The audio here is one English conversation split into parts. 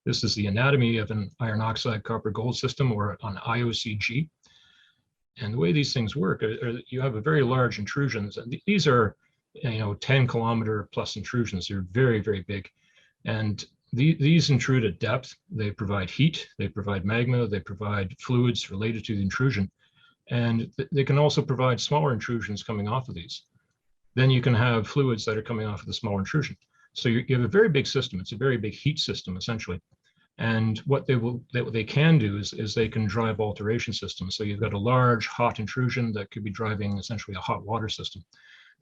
This is the anatomy of an iron oxide copper gold system, or an IOCG. And the way these things work are you have a very large intrusions, and these are 10-kilometer plus intrusions. They're very, very big. And these intrude at depth. They provide heat, they provide magma, they provide fluids related to the intrusion. And they can also provide smaller intrusions coming off of these. Then you can have fluids that are coming off of the smaller intrusion. So you have a very big system. It's a very big heat system, essentially. And what they can do is they can drive alteration systems. So you've got a large hot intrusion that could be driving essentially a hot water system.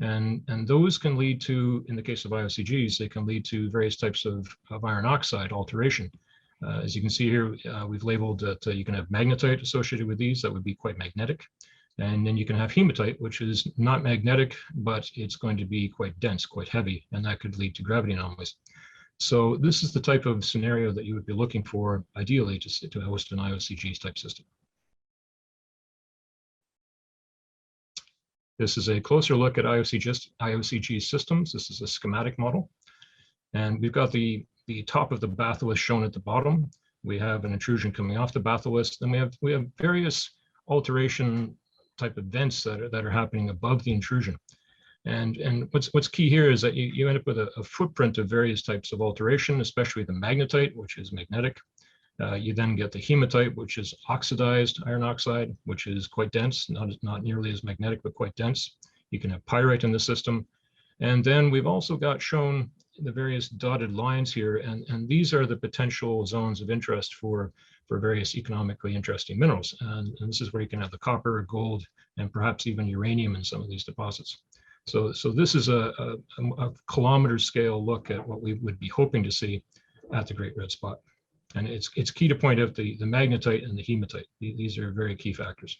And those can lead to, in the case of IOCGs, they can lead to various types of iron oxide alteration. As you can see here, we've labeled that you can have magnetite associated with these. That would be quite magnetic. And then you can have hematite, which is not magnetic, but it's going to be quite dense, quite heavy, and that could lead to gravity anomalies. So this is the type of scenario that you would be looking for, ideally, to host an IOCG type system. This is a closer look at IOCG systems. This is a schematic model. And we've got the top of the batholith shown at the bottom. We have an intrusion coming off the batholith. Then we have various alteration type events that are happening above the intrusion. And what's key here is that you end up with a footprint of various types of alteration, especially the magnetite, which is magnetic. You then get the hematite, which is oxidized iron oxide, which is quite dense, not nearly as magnetic, but quite dense. You can have pyrite in the system. And then we've also got shown the various dotted lines here, and these are the potential zones of interest for various economically interesting minerals. And this is where you can have the copper, gold, and perhaps even uranium in some of these deposits. So this is a kilometer scale look at what we would be hoping to see at the Great Red Spot. And it's key to point out the magnetite and the hematite. These are very key factors.